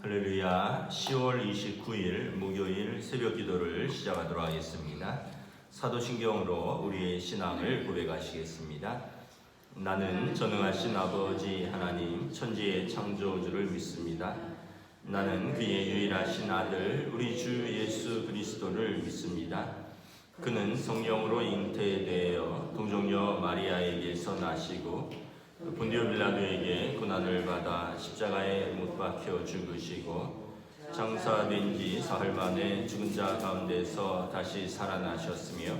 할렐루야. 10월 29일 목요일 새벽 기도를 시작하도록 하겠습니다. 사도신경으로 우리의 신앙을 고백하시겠습니다. 나는 전능하신 아버지 하나님 천지의 창조주를 믿습니다. 나는 그의 유일하신 아들 우리 주 예수 그리스도를 믿습니다. 그는 성령으로 잉태되어 동정녀 마리아에게서 나시고 본디오 빌라도에게 고난을 받아 십자가에 못 박혀 죽으시고 장사된 지 사흘 만에 죽은 자 가운데서 다시 살아나셨으며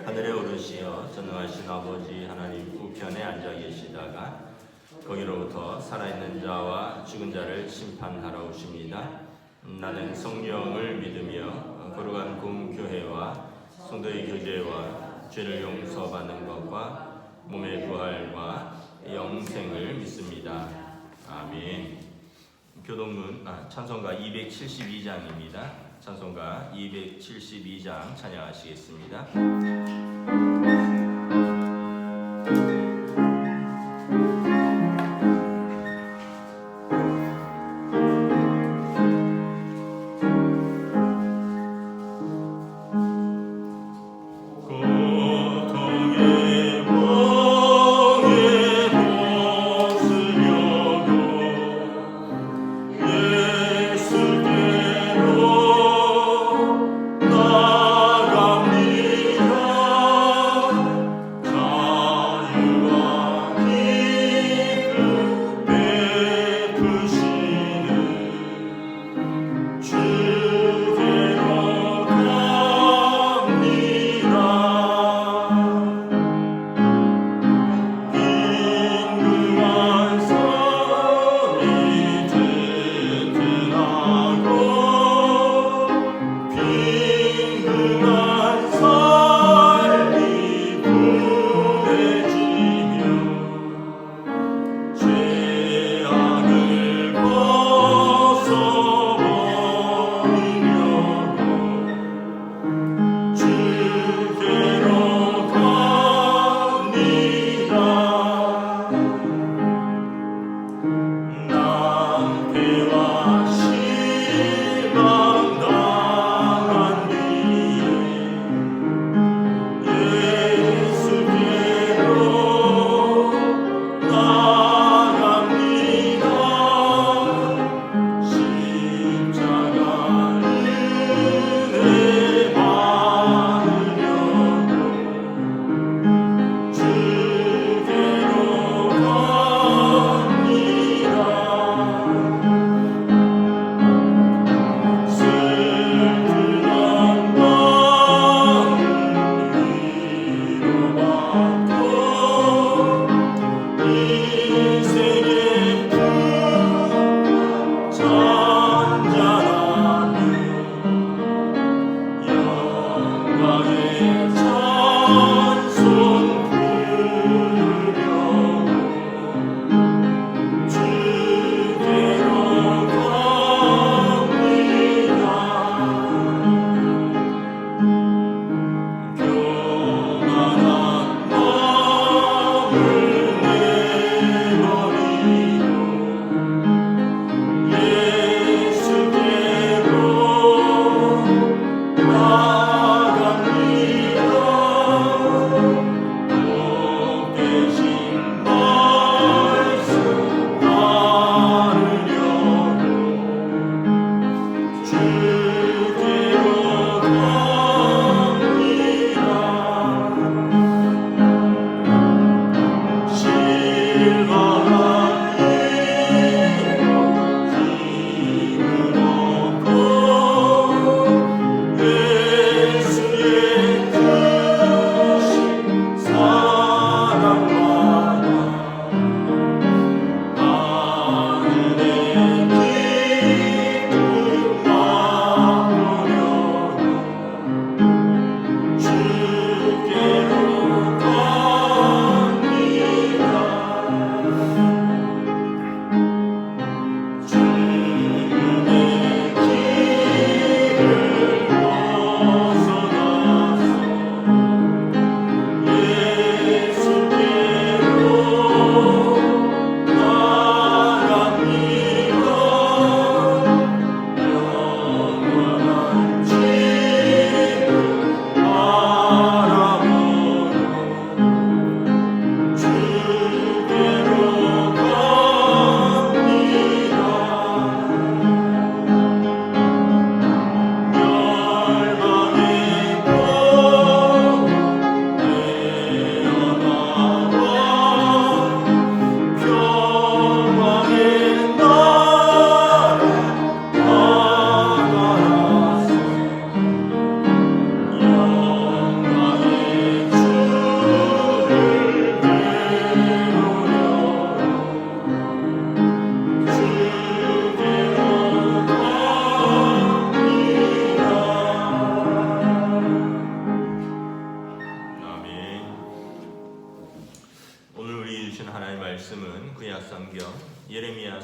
하늘에 오르시어 전능하신 아버지 하나님 우편에 앉아 계시다가 거기로부터 살아있는 자와 죽은 자를 심판하러 오십니다. 나는 성령을 믿으며 거룩한 공교회와 성도의 교제와 죄를 용서받는 것과 몸의 부활과 영생을 믿습니다. 아멘. 교동문 찬송가 272장입니다. 찬송가 272장 찬양하시겠습니다. 나갑니다. 자유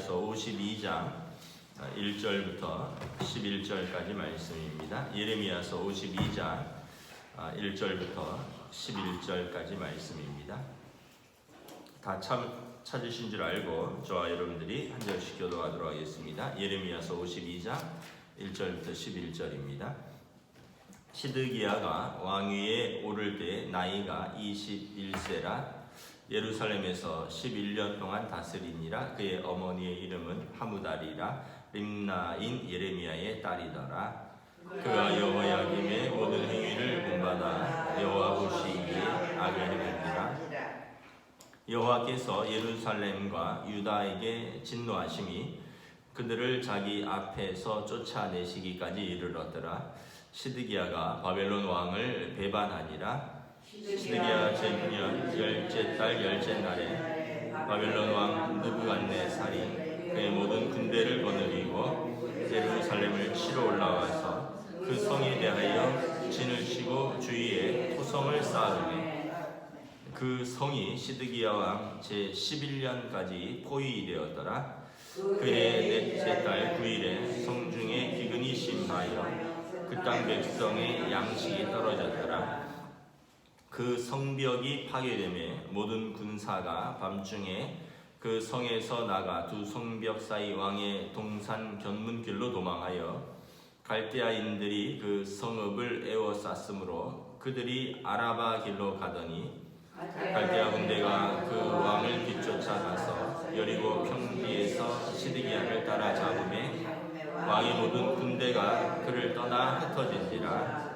예레미야서 52장 1절부터 11절까지 말씀입니다. 예레미야서 52장 1절부터 11절까지 말씀입니다. 다 찾으신 줄 알고 저와 여러분들이 한 절씩 교도하도록 하겠습니다. 예레미야서 52장 1절부터 11절입니다. 시드기야가 왕위에 오를 때 나이가 21세라 예루살렘에서 11년 동안 다스리니라. 그의 어머니의 이름은 하무달이라 림나인 예레미야의 딸이더라. 그가 여호야김의 모든 행위를 본받아 여호와 보시기에 악을 행하니라. 여호와께서 예루살렘과 유다에게 진노하심이 그들을 자기 앞에서 쫓아내시기까지 이르렀더라. 시드기야가 바벨론 왕을 배반하니라. 시드기야 제9년 10째 달 10째 날에 바벨론 왕 느부갓네살이 그의 모든 군대를 거느리고 예루살렘을 치러 올라와서 그 성에 대하여 진을 치고 주위에 토성을 쌓으매 그 성이 시드기야 왕 제11년까지 포위되었더라. 그의 넷째 달 9일에 성중에 기근이 심하여 그 땅 백성의 양식이 떨어졌더라. 그 성벽이 파괴되매 모든 군사가 밤중에 그 성에서 나가 두 성벽 사이 왕의 동산 견문길로 도망하여 갈대아인들이 그 성읍을 에워쌌으므로 그들이 아라바 길로 가더니 갈대아 군대가 그 왕을 뒤쫓아가서 여리고 평지에서 시드기야를 따라잡음에 왕의 모든 군대가 그를 떠나 흩어진지라.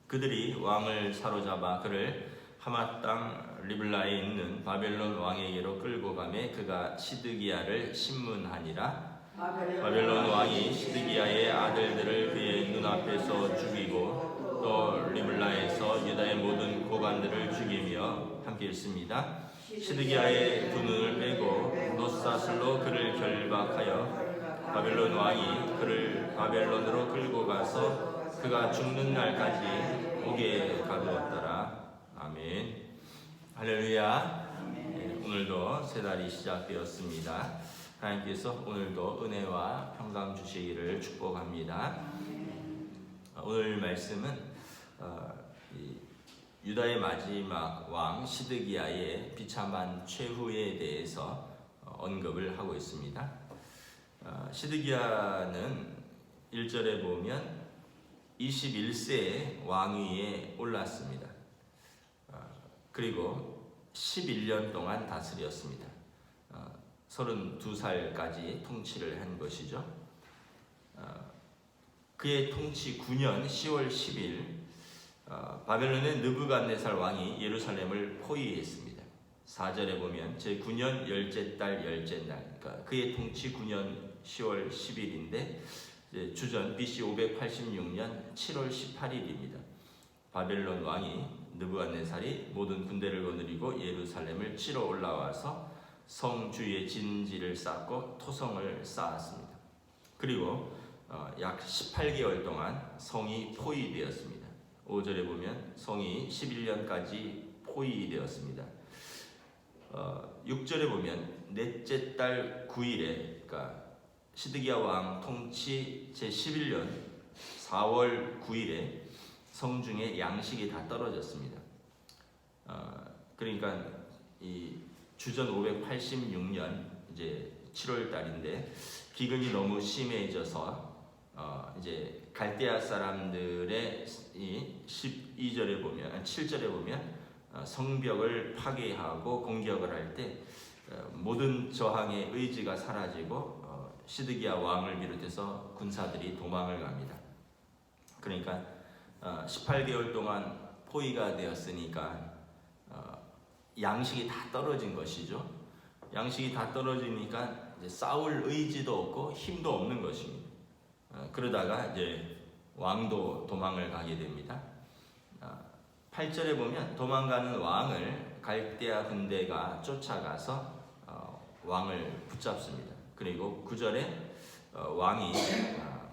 그들이 왕을 사로잡아 그를 하맛 땅 리블라에 있는 바벨론 왕에게로 끌고 가매 그가 시드기야를 신문하니라. 바벨론 왕이 시드기야의 아들들을 그의 눈앞에서 죽이고 또 리블라에서 유다의 모든 고관들을 죽이며 함께 읽습니다. 시드기야의 두 눈을 빼고 놋사슬로 그를 결박하여 바벨론 왕이 그를 바벨론으로 끌고 가서 그가 죽는 날까지 오게 가두었더라. 아멘. 할렐루야. 네, 오늘도 새 달이 시작되었습니다. 하나님께서 오늘도 은혜와 평강 주시기를 축복합니다. 오늘 말씀은 유다의 마지막 왕 시드기야의 비참한 최후에 대해서 언급을 하고 있습니다. 시드기야는 1절에 보면 21세에 왕위에 올랐습니다. 그리고 11년 동안 다스렸습니다. 32살까지 통치를 한 것이죠. 그의 통치 9년 10월 10일 바벨론의 느부갓네살 왕이 예루살렘을 포위했습니다. 4절에 보면 제9년 10째 달 10째 날, 그러니까 그의 통치 9년 10월 10일인데 주전 BC 586년 7월 18일입니다. 바벨론 왕이 느부갓네살이 모든 군대를 거느리고 예루살렘을 치러 올라와서 성 주위에 진지를 쌓고 토성을 쌓았습니다. 그리고 약 18개월 동안 성이 포위되었습니다. 5절에 보면 성이 11년까지 포위되었습니다. 6절에 보면 넷째 달 9일에 그러니까 시드기야 왕 통치 제11년 4월 9일에 성중에 양식이 다 떨어졌습니다. 그러니까 이 주전 586년 이제 7월 달인데 기근이 너무 심해져서 이제 갈대아 사람들의 이 12절에 보면 7절에 보면 성벽을 파괴하고 공격을 할 때 모든 저항의 의지가 사라지고 시드기야 왕을 비롯해서 군사들이 도망을 갑니다. 그러니까 18개월 동안 포위가 되었으니까 양식이 다 떨어진 것이죠. 양식이 다 떨어지니까 이제 싸울 의지도 없고 힘도 없는 것입니다. 그러다가 이제 왕도 도망을 가게 됩니다. 8절에 보면 도망가는 왕을 갈대아 군대가 쫓아가서 왕을 붙잡습니다. 그리고 9절에 왕이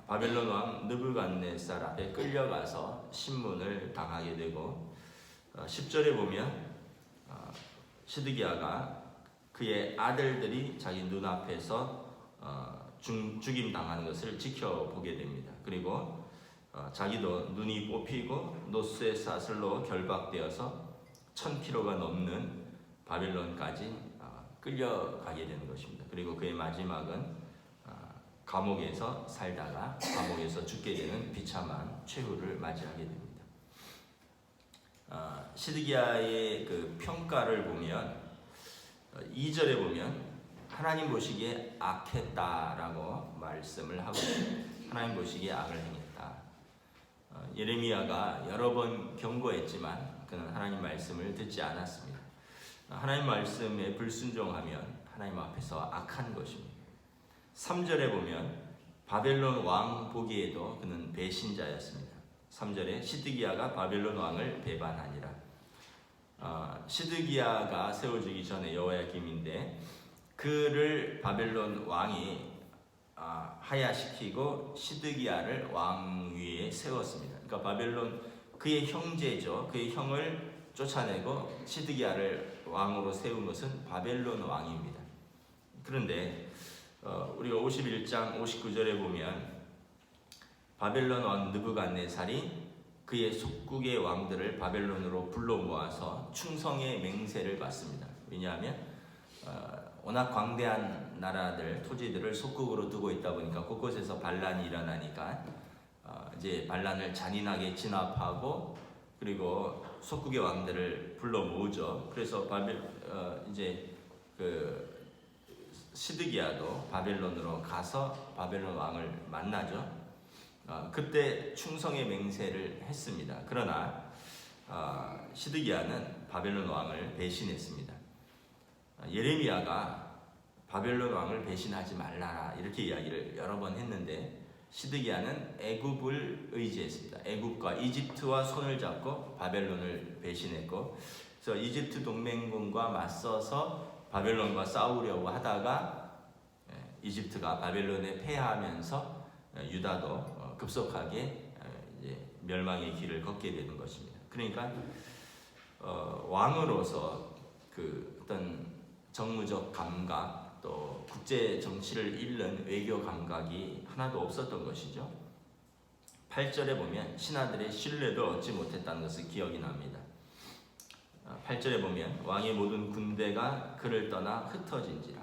바벨론 왕 느부갓네살 앞에 끌려가서 신문을 당하게 되고 10절에 보면 시드기야가 그의 아들들이 자기 눈앞에서 죽임 당하는 것을 지켜보게 됩니다. 그리고 자기도 눈이 뽑히고 노스의 사슬로 결박되어서 1000km가 넘는 바벨론까지 끌려가게 되는 것입니다. 그리고 그의 마지막은 감옥에서 살다가 감옥에서 죽게 되는 비참한 최후를 맞이하게 됩니다. 시드기야의 그 평가를 보면 2절에 보면 하나님 보시기에 악했다라고 말씀을 하고 있습니다. 하나님 보시기에 악을 행했다. 예레미야가 여러 번 경고했지만 그는 하나님 말씀을 듣지 않았습니다. 하나님 말씀에 불순종하면 하나님 앞에서 악한 것입니다. 3절에 보면 바벨론 왕 보기에도 그는 배신자였습니다. 3절에 시드기야가 바벨론 왕을 배반하니라. 시드기야가 세워지기 전에 여호야김인데 그를 바벨론 왕이 하야시키고 시드기야를 왕위에 세웠습니다. 그러니까 바벨론 그의 형제죠. 그의 형을 쫓아내고 시드기야를 왕으로 세운 것은 바벨론 왕입니다. 그런데 우리가 51장 59절에 보면 바벨론 왕 느부갓네살이 그의 속국의 왕들을 바벨론으로 불러 모아서 충성의 맹세를 받습니다. 왜냐하면 워낙 광대한 나라들, 토지들을 속국으로 두고 있다 보니까 곳곳에서 반란이 일어나니까 이제 반란을 잔인하게 진압하고 그리고 속국의 왕들을 불러 모으죠. 그래서 이제 그 시드기야도 바벨론으로 가서 바벨론 왕을 만나죠. 그때 충성의 맹세를 했습니다. 그러나 시드기야는 바벨론 왕을 배신했습니다. 예레미야가 바벨론 왕을 배신하지 말라라 이렇게 이야기를 여러 번 했는데 시드기야는 애굽을 의지했습니다. 애굽과 이집트와 손을 잡고 바벨론을 배신했고, 그래서 이집트 동맹군과 맞서서 바벨론과 싸우려고 하다가 이집트가 바벨론에 패하면서 유다도 급속하게 멸망의 길을 걷게 되는 것입니다. 그러니까 왕으로서 그 어떤 정무적 감각 또 국제 정치를 읽는 외교 감각이 하나도 없었던 것이죠. 8절에 보면 신하들의 신뢰도 얻지 못했다는 것을 기억이 납니다. 8절에 보면 왕의 모든 군대가 그를 떠나 흩어진지라.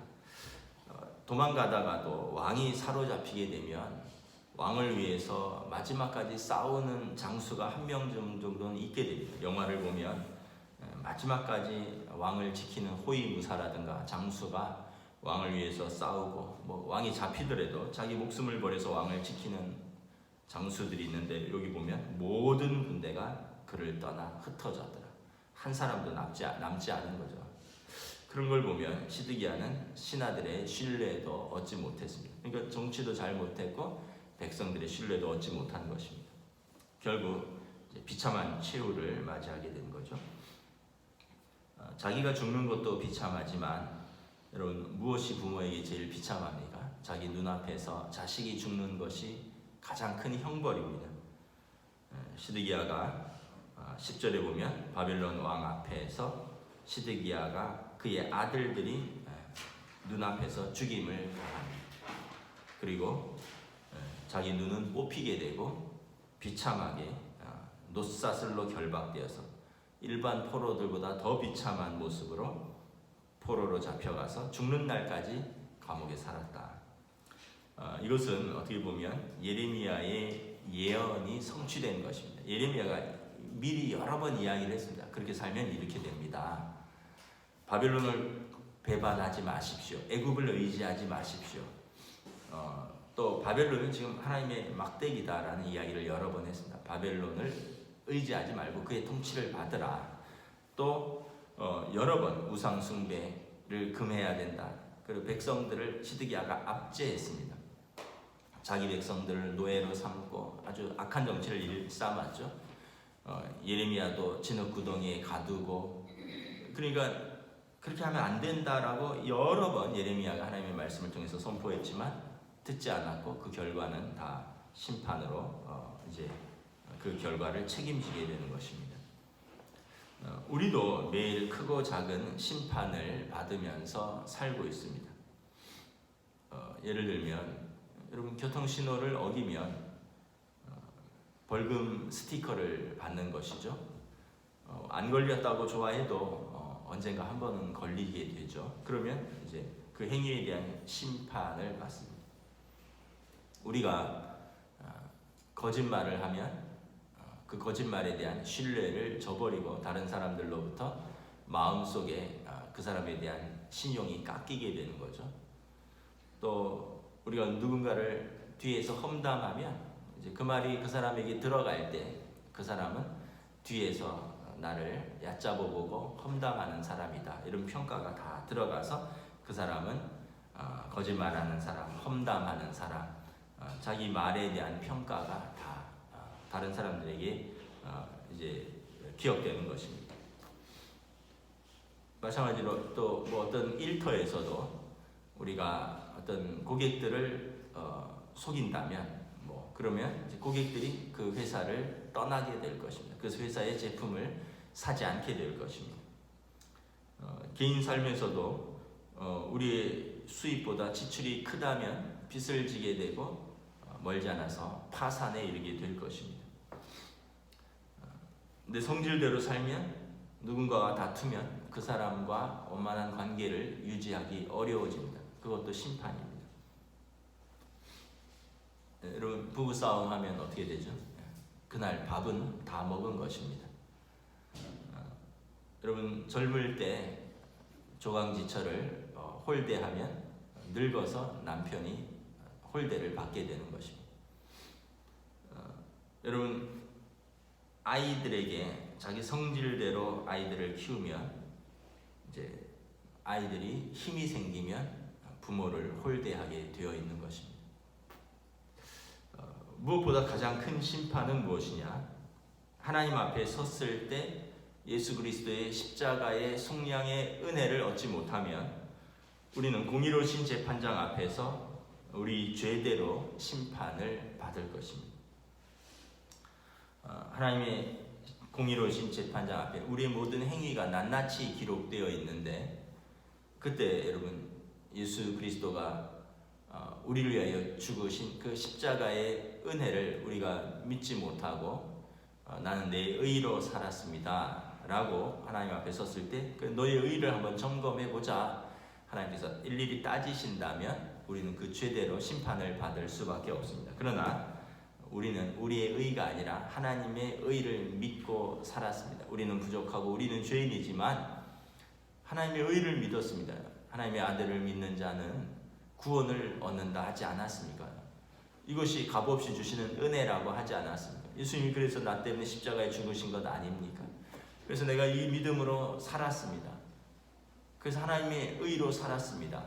도망가다가도 왕이 사로잡히게 되면 왕을 위해서 마지막까지 싸우는 장수가 한 명 정도는 있게 됩니다. 영화를 보면 마지막까지 왕을 지키는 호위무사라든가 장수가 왕을 위해서 싸우고 왕이 잡히더라도 자기 목숨을 버려서 왕을 지키는 장수들이 있는데 여기 보면 모든 군대가 그를 떠나 흩어졌더라. 한 사람도 남지 않은 거죠. 그런 걸 보면 시드기야는 신하들의 신뢰도 얻지 못했습니다. 그러니까 정치도 잘 못했고 백성들의 신뢰도 얻지 못한 것입니다. 결국 비참한 최후를 맞이하게 된 거죠. 자기가 죽는 것도 비참하지만 여러분 무엇이 부모에게 제일 비참합니까? 자기 눈앞에서 자식이 죽는 것이 가장 큰 형벌입니다. 시드기야가 10절에 보면 바벨론 왕 앞에서 시드기야가 그의 아들들이 눈앞에서 죽임을 당합니다. 그리고 자기 눈은 뽑히게 되고 비참하게 노사슬로 결박되어서 일반 포로들보다 더 비참한 모습으로 포로로 잡혀가서 죽는 날까지 감옥에 살았다. 이것은 어떻게 보면 예레미야의 예언이 성취된 것입니다. 예레미야가 미리 여러 번 이야기를 했습니다. 그렇게 살면 이렇게 됩니다. 바벨론을 배반하지 마십시오. 애굽을 의지하지 마십시오. 또 바벨론은 지금 하나님의 막대기다라는 이야기를 여러 번 했습니다. 바벨론을 의지하지 말고 그의 통치를 받으라. 또 여러 번 우상 숭배를 금해야 된다. 그리고 백성들을 시드기야가 압제했습니다. 자기 백성들을 노예로 삼고 아주 악한 정치를 일삼았죠. 예레미야도 진흙구덩이에 가두고, 그러니까 그렇게 하면 안 된다라고 여러 번 예레미야가 하나님의 말씀을 통해서 선포했지만 듣지 않았고 그 결과는 다 심판으로 이제 그 결과를 책임지게 되는 것입니다. 우리도 매일 크고 작은 심판을 받으면서 살고 있습니다. 예를 들면 여러분 교통신호를 어기면 벌금 스티커를 받는 것이죠. 안 걸렸다고 좋아해도 언젠가 한 번은 걸리게 되죠. 그러면 이제 그 행위에 대한 심판을 받습니다. 우리가 거짓말을 하면 그 거짓말에 대한 신뢰를 저버리고 다른 사람들로부터 마음속에 그 사람에 대한 신용이 깎이게 되는 거죠. 또 우리가 누군가를 뒤에서 험담하면 이제 그 말이 그 사람에게 들어갈 때 그 사람은 뒤에서 나를 얕잡아보고 험담하는 사람이다 이런 평가가 다 들어가서 그 사람은 거짓말하는 사람, 험담하는 사람, 자기 말에 대한 평가가 다 다른 사람들에게 이제 기억되는 것입니다. 마찬가지로 또 뭐 어떤 일터에서도 우리가 어떤 고객들을 속인다면 그러면 이제 고객들이 그 회사를 떠나게 될 것입니다. 그래서 회사의 제품을 사지 않게 될 것입니다. 개인 삶에서도 우리의 수입보다 지출이 크다면 빚을 지게 되고 멀지 않아서 파산에 이르게 될 것입니다. 내 성질대로 살면 누군가와 다투면 그 사람과 원만한 관계를 유지하기 어려워집니다. 그것도 심판입니다. 여러분 부부싸움 하면 어떻게 되죠? 그날 밥은 다 먹은 것입니다. 여러분 젊을 때 조강지처를 홀대하면 늙어서 남편이 홀대를 받게 되는 것입니다. 여러분 아이들에게 자기 성질대로 아이들을 키우면 이제 아이들이 힘이 생기면 부모를 홀대하게 되어 있는 것입니다. 무엇보다 가장 큰 심판은 무엇이냐? 하나님 앞에 섰을 때 예수 그리스도의 십자가의 속량의 은혜를 얻지 못하면 우리는 공의로우신 재판장 앞에서 우리 죄대로 심판을 받을 것입니다. 하나님의 공의로우신 재판장 앞에 우리의 모든 행위가 낱낱이 기록되어 있는데 그때 여러분 예수 그리스도가 우리를 위하여 죽으신 그 십자가의 은혜를 우리가 믿지 못하고 나는 내 의로 살았습니다 라고 하나님 앞에 섰을 때 너의 의를 한번 점검해 보자 하나님께서 일일이 따지신다면 우리는 그 죄대로 심판을 받을 수밖에 없습니다. 그러나 우리는 우리의 의가 아니라 하나님의 의를 믿고 살았습니다. 우리는 부족하고 우리는 죄인이지만 하나님의 의를 믿었습니다. 하나님의 아들을 믿는 자는 구원을 얻는다 하지 않았습니까? 이것이 값없이 주시는 은혜라고 하지 않았습니까? 예수님이 그래서 나 때문에 십자가에 죽으신 것 아닙니까? 그래서 내가 이 믿음으로 살았습니다. 그래서 하나님의 의로 살았습니다.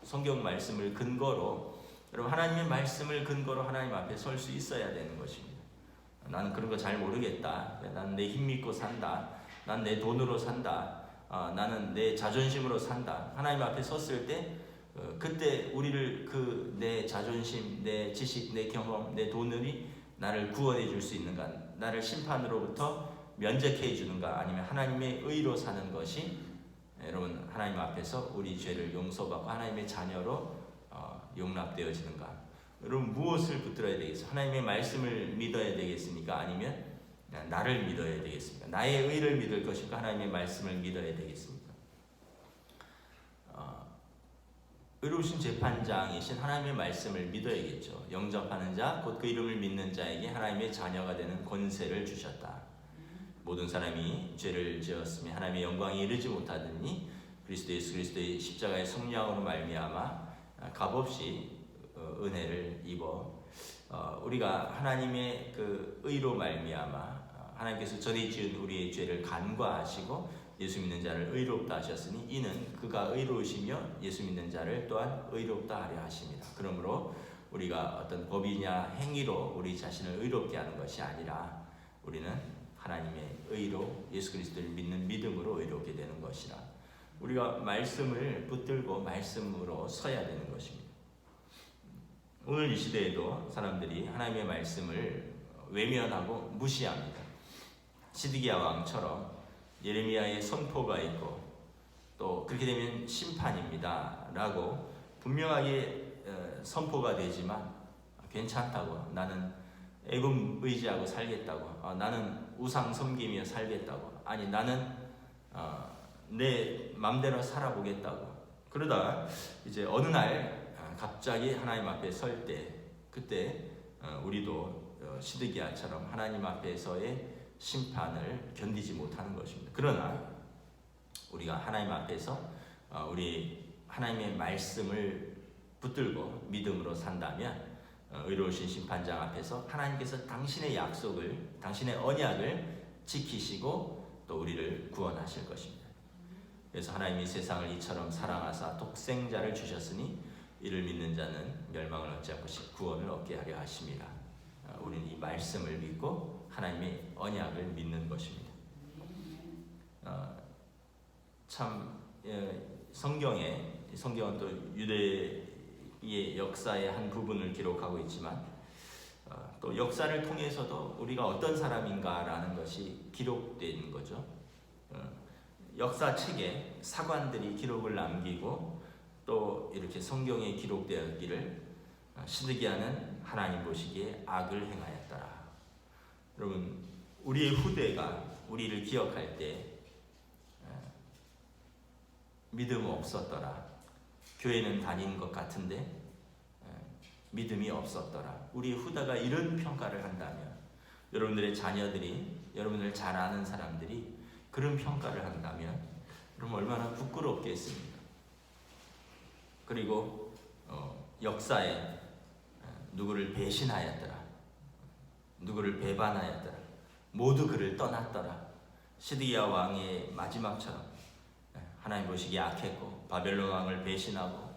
성경 말씀을 근거로 여러분 하나님의 말씀을 근거로 하나님 앞에 설 수 있어야 되는 것입니다. 나는 그런 거 잘 모르겠다. 나는 내 힘 믿고 산다. 난 내 돈으로 산다. 나는 내 자존심으로 산다. 하나님 앞에 섰을 때 그때 우리를 내 자존심, 내 지식, 내 경험, 내 돈이 나를 구원해 줄 수 있는가? 나를 심판으로부터 면제해 주는가? 아니면 하나님의 의로 사는 것이 여러분 하나님 앞에서 우리 죄를 용서받고 하나님의 자녀로 용납되어지는가? 여러분 무엇을 붙들어야 되겠습니까? 하나님의 말씀을 믿어야 되겠습니까? 아니면 나를 믿어야 되겠습니까? 나의 의를 믿을 것입니까? 하나님의 말씀을 믿어야 되겠습니까? 의로우신 재판장이신 하나님의 말씀을 믿어야겠죠. 영접하는 자, 곧 그 이름을 믿는 자에게 하나님의 자녀가 되는 권세를 주셨다. 모든 사람이 죄를 지었으며 하나님의 영광에 이르지 못하더니 예수 그리스도의 십자가의 속량으로 말미암아 값없이 은혜를 입어 우리가 하나님의 그 의로 말미암아 하나님께서 전에 지은 우리의 죄를 간과하시고 예수 믿는 자를 의롭다 하셨으니 이는 그가 의로우시며 예수 믿는 자를 또한 의롭다 하려 하십니다. 그러므로 우리가 어떤 법이냐 행위로 우리 자신을 의롭게 하는 것이 아니라 우리는 하나님의 의로 예수 그리스도를 믿는 믿음으로 의롭게 되는 것이라 우리가 말씀을 붙들고 말씀으로 서야 되는 것입니다. 오늘 이 시대에도 사람들이 하나님의 말씀을 외면하고 무시합니다. 시드기야 왕처럼 예레미야의 선포가 있고 또 그렇게 되면 심판입니다 라고 분명하게 선포가 되지만 괜찮다고, 나는 애굽 의지하고 살겠다고, 나는 우상 섬기며 살겠다고, 아니 나는 내 맘대로 살아보겠다고, 그러다 이제 어느 날 갑자기 하나님 앞에 설 때, 그때 우리도 시드기야처럼 하나님 앞에서의 심판을 견디지 못하는 것입니다. 그러나 우리가 하나님 앞에서 우리 하나님의 말씀을 붙들고 믿음으로 산다면 의로우신 심판장 앞에서 하나님께서 당신의 약속을, 당신의 언약을 지키시고 또 우리를 구원하실 것입니다. 그래서 하나님이 세상을 이처럼 사랑하사 독생자를 주셨으니 이를 믿는 자는 멸망을 얻지 않고 구원을 얻게 하려 하심이라. 우리는 이 말씀을 믿고 하나님의 언약을 믿는 것입니다. 참 성경은 또 유대의 역사의 한 부분을 기록하고 있지만 또 역사를 통해서도 우리가 어떤 사람인가라는 것이 기록된 거죠. 역사책에 사관들이 기록을 남기고 또 이렇게 성경에 기록되었기를 시드기야는 하나님 보시기에 악을 행하였더라. 여러분, 우리의 후대가 우리를 기억할 때 믿음 없었더라, 교회는 다니는 것 같은데 믿음이 없었더라, 우리 후대가 이런 평가를 한다면, 여러분들의 자녀들이, 여러분들 잘 아는 사람들이 그런 평가를 한다면 그럼 얼마나 부끄럽겠습니까? 그리고 역사에 누구를 배신하였더라, 누구를 배반하였더라, 모두 그를 떠났더라. 시드기야 왕의 마지막처럼 하나님 보시기에 악했고 바벨론 왕을 배신하고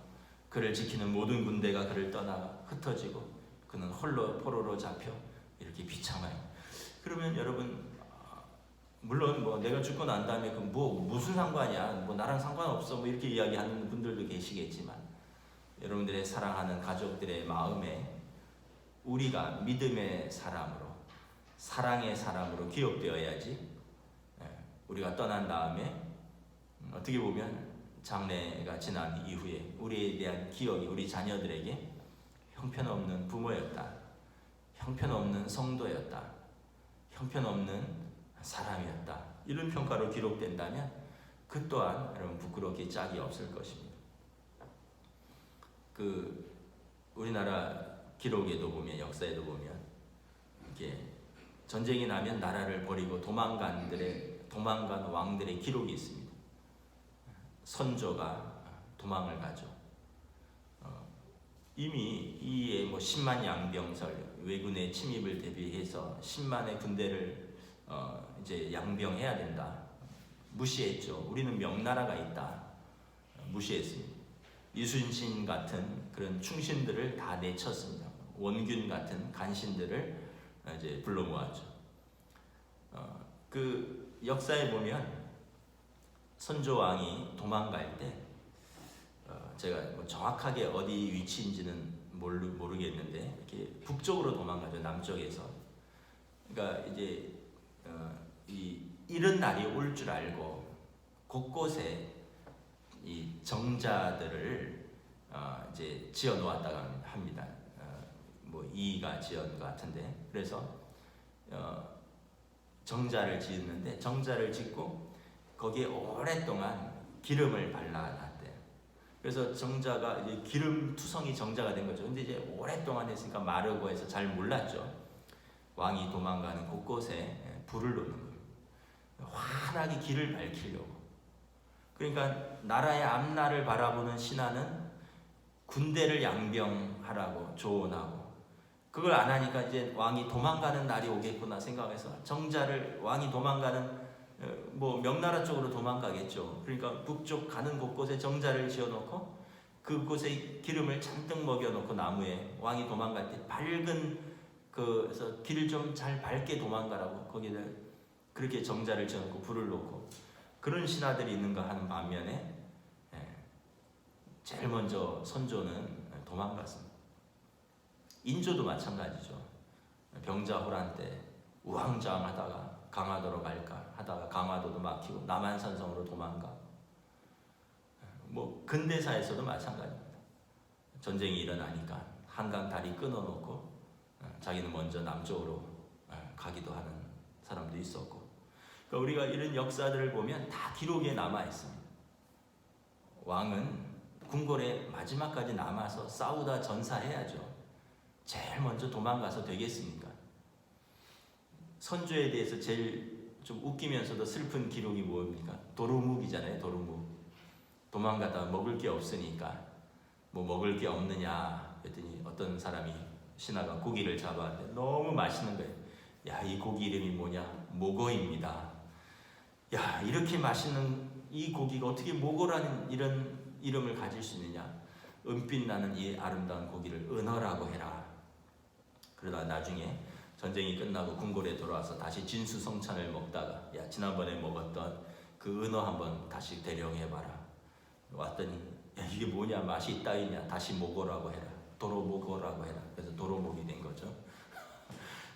그를 지키는 모든 군대가 그를 떠나가 흩어지고 그는 홀로 포로로 잡혀 이렇게 비참해요. 그러면 여러분, 물론 뭐 내가 죽고 난 다음에 그 무슨 상관이야, 뭐 나랑 상관없어, 뭐 이렇게 이야기하는 분들도 계시겠지만, 여러분들의 사랑하는 가족들의 마음에 우리가 믿음의 사람으로, 사랑의 사람으로 기억되어야지. 우리가 떠난 다음에 어떻게 보면 장래가 지난 이후에 우리에 대한 기억이 우리 자녀들에게 형편없는 부모였다, 형편없는 성도였다, 형편없는 사람이었다, 이런 평가로 기록된다면 그 또한 여러분 부끄럽게 짝이 없을 것입니다. 우리나라 기록에도 보면, 역사에도 보면 이렇게 전쟁이 나면 나라를 버리고 도망간 왕들의 기록이 있습니다. 선조가 도망을 가죠. 이미 이에 뭐 10만 양병설, 왜군의 침입을 대비해서 10만의 군대를 이제 양병해야 된다, 무시했죠. 우리는 명나라가 있다, 무시했습니다. 이순신 같은 그런 충신들을 다 내쳤습니다. 원균 같은 간신들을 이제 불러 모았죠. 그 역사에 보면 선조 왕이 도망갈 때 제가 뭐 정확하게 어디 위치인지는 모르겠는데 이렇게 북쪽으로 도망가죠, 남쪽에서. 그러니까 이제 이런 날이 올 줄 알고 곳곳에 이 정자들을 이제 지어 놓았다고 합니다. 뭐 이가 지은 것 같은데, 그래서 정자를 짓는데, 정자를 짓고 거기에 오랫동안 기름을 발라놨대요. 그래서 정자가 이제 기름 투성이 정자가 된 거죠. 근데 이제 오랫동안 했으니까 마르고 해서 잘 몰랐죠. 왕이 도망가는 곳곳에 불을 놓는 거예요. 환하게 길을 밝히려고. 그러니까 나라의 앞날을 바라보는 신하는 군대를 양병하라고 조언하고, 그걸 안 하니까 이제 왕이 도망가는 날이 오겠구나 생각해서 왕이 도망가는 뭐 명나라 쪽으로 도망가겠죠. 그러니까 북쪽 가는 곳곳에 정자를 지어놓고 그곳에 기름을 잔뜩 먹여놓고 나무에 왕이 도망갈 때 밝은 그래서 길을 좀 잘 밝게 도망가라고 거기다 그렇게 정자를 지어놓고 불을 놓고, 그런 신하들이 있는가 하는 반면에 제일 먼저 선조는 도망갔습니다. 인조도 마찬가지죠. 병자호란 때 우왕좌왕하다가 강화도로 갈까 하다가 강화도도 막히고 남한산성으로 도망가. 뭐 근대사에서도 마찬가지입니다. 전쟁이 일어나니까 한강 다리 끊어놓고 자기는 먼저 남쪽으로 가기도 하는 사람도 있었고. 그러니까 우리가 이런 역사들을 보면 다 기록에 남아 있습니다. 왕은 궁궐에 마지막까지 남아서 싸우다 전사해야죠. 제일 먼저 도망가서 되겠습니까? 선조에 대해서 제일 좀 웃기면서도 슬픈 기록이 뭡니까? 도루묵이잖아요. 도루묵. 도망가다 먹을 게 없으니까 뭐 먹을 게 없느냐 그랬더니 어떤 사람이 신하가 고기를 잡았는데 너무 맛있는 거예요. 야, 이 고기 이름이 뭐냐? 모고입니다. 야, 이렇게 맛있는 이 고기가 어떻게 모고라는 이런 이름을 가질 수 있느냐? 은빛 나는 이 아름다운 고기를 은어라고 해라. 그러다 나중에 전쟁이 끝나고 궁궐에 돌아와서 다시 진수성찬을 먹다가 야, 지난번에 먹었던 그 은어 한번 다시 대령해봐라. 왔더니 야, 이게 뭐냐? 맛이 있다이냐? 다시 모고라고 해라. 도로모고라고 해라. 그래서 도로목이 된 거죠.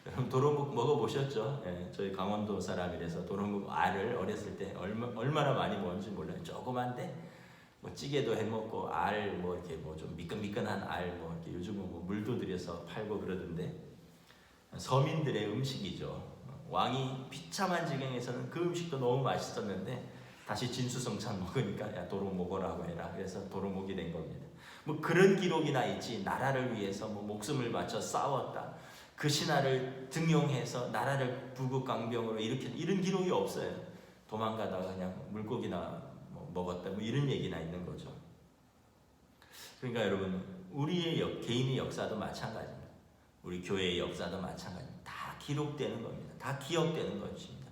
여러분 도로묵 먹어보셨죠? 예, 저희 강원도 사람이라서 도로묵 알을 어렸을 때 얼마나 많이 먹었는지 몰라요. 조그만데 뭐 찌개도 해먹고 알 뭐 이렇게 뭐 좀 미끈미끈한 알 뭐 이렇게 요즘은 뭐 물도 들여서 팔고 그러던데 서민들의 음식이죠. 왕이 비참한 지경에서는 그 음식도 너무 맛있었는데 다시 진수성찬 먹으니까 야 도로 먹으라고 해라. 그래서 도로묵이 된 겁니다. 뭐 그런 기록이나 있지. 나라를 위해서 뭐 목숨을 바쳐 싸웠다. 그 신하를 등용해서 나라를 부국강병으로 일으켰다. 이런 기록이 없어요. 도망가다가 그냥 물고기나 뭐 먹었다. 뭐 이런 얘기나 있는 거죠. 그러니까 여러분 우리의 개인의 역사도 마찬가지입니다. 우리 교회의 역사도 마찬가지입니다. 다 기록되는 겁니다. 다 기억되는 것입니다.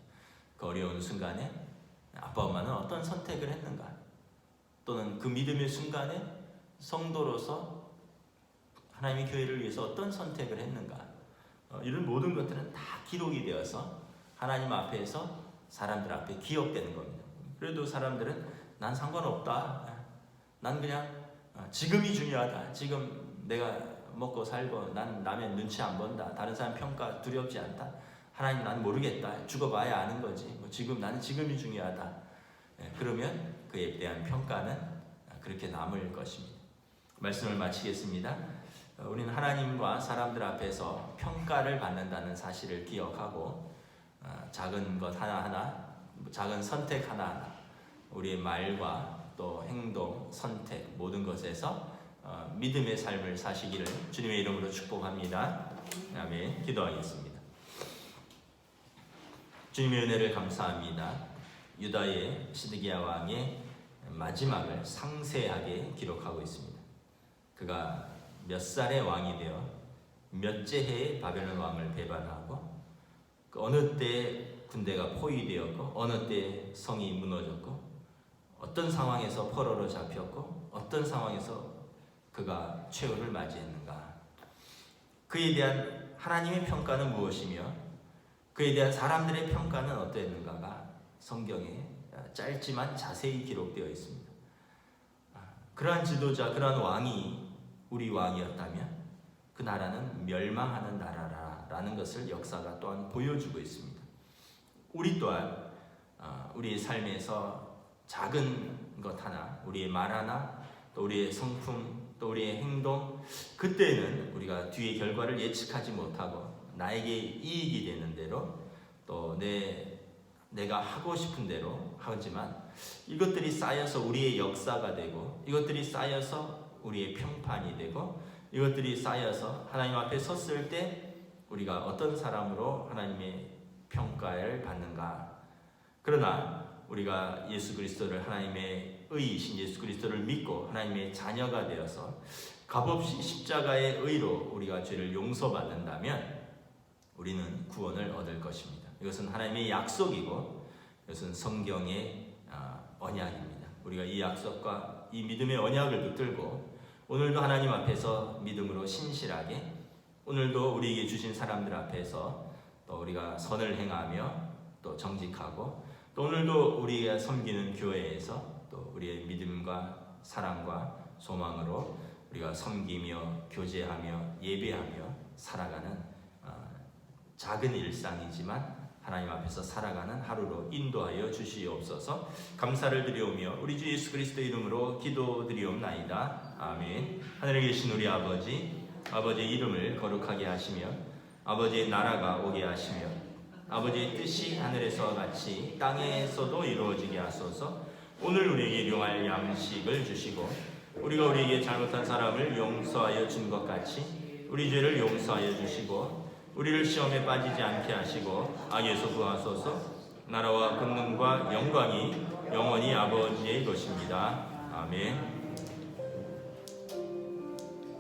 그 어려운 순간에 아빠 엄마는 어떤 선택을 했는가? 또는 그 믿음의 순간에 성도로서 하나님의 교회를 위해서 어떤 선택을 했는가? 이런 모든 것들은 다 기록이 되어서 하나님 앞에서 사람들 앞에 기억되는 겁니다. 그래도 사람들은 난 상관없다. 난 그냥 지금이 중요하다. 지금 내가 먹고 살고 난 남의 눈치 안 본다. 다른 사람 평가 두렵지 않다. 하나님 난 모르겠다. 죽어봐야 아는 거지. 뭐 지금 나는 지금이 중요하다. 그러면 그에 대한 평가는 그렇게 남을 것입니다. 말씀을 마치겠습니다. 우리는 하나님과 사람들 앞에서 평가를 받는다는 사실을 기억하고 작은 것 하나하나, 작은 선택 하나하나, 우리의 말과 또 행동, 선택 모든 것에서 믿음의 삶을 사시기를 주님의 이름으로 축복합니다. 아멘. 기도하겠습니다. 주님의 은혜를 감사합니다. 유다의 시드기야 왕의 마지막을 상세하게 기록하고 있습니다. 그가 몇 살의 왕이 되어 몇째 해에 바벨론 왕을 배반하고 그 어느 때 군대가 포위되었고 어느 때 성이 무너졌고 어떤 상황에서 포로로 잡혔고 어떤 상황에서 그가 최후를 맞이했는가? 그에 대한 하나님의 평가는 무엇이며 그에 대한 사람들의 평가는 어떠했는가가 성경에 짧지만 자세히 기록되어 있습니다. 그러한 지도자, 그러한 왕이 우리 왕이었다면 그 나라는 멸망하는 나라라는 것을 역사가 또한 보여주고 있습니다. 우리 또한 우리의 삶에서 작은 것 하나, 우리의 말 하나, 또 우리의 성품, 또 우리의 행동, 그때는 우리가 뒤의 결과를 예측하지 못하고 나에게 이익이 되는 대로 또 내가 하고 싶은 대로 하지만 이것들이 쌓여서 우리의 역사가 되고 이것들이 쌓여서 우리의 평판이 되고 이것들이 쌓여서 하나님 앞에 섰을 때 우리가 어떤 사람으로 하나님의 평가를 받는가. 그러나 우리가 예수 그리스도를 하나님의 의이신 예수 그리스도를 믿고 하나님의 자녀가 되어서 값없이 십자가의 의로 우리가 죄를 용서받는다면 우리는 구원을 얻을 것입니다. 이것은 하나님의 약속이고 이것은 성경의 언약입니다. 우리가 이 약속과 이 믿음의 언약을 붙들고 오늘도 하나님 앞에서 믿음으로 신실하게 오늘도 우리에게 주신 사람들 앞에서 또 우리가 선을 행하며 또 정직하고 또 오늘도 우리가 섬기는 교회에서 또 우리의 믿음과 사랑과 소망으로 우리가 섬기며 교제하며 예배하며 살아가는 작은 일상이지만 하나님 앞에서 살아가는 하루로 인도하여 주시옵소서. 감사를 드리오며 우리 주 예수 그리스도의 이름으로 기도드리옵나이다. 아멘. 하늘에 계신 우리 아버지, 아버지의 이름을 거룩하게 하시며 아버지의 나라가 오게 하시며 아버지의 뜻이 하늘에서와 같이 땅에서도 이루어지게 하소서. 오늘 우리에게 일용할 양식을 주시고 우리가 우리에게 잘못한 사람을 용서하여 준 것 같이 우리 죄를 용서하여 주시고 우리를 시험에 빠지지 않게 하시고 악에서 구하소서. 나라와 권능과 영광이 영원히 아버지의 것입니다. 아멘.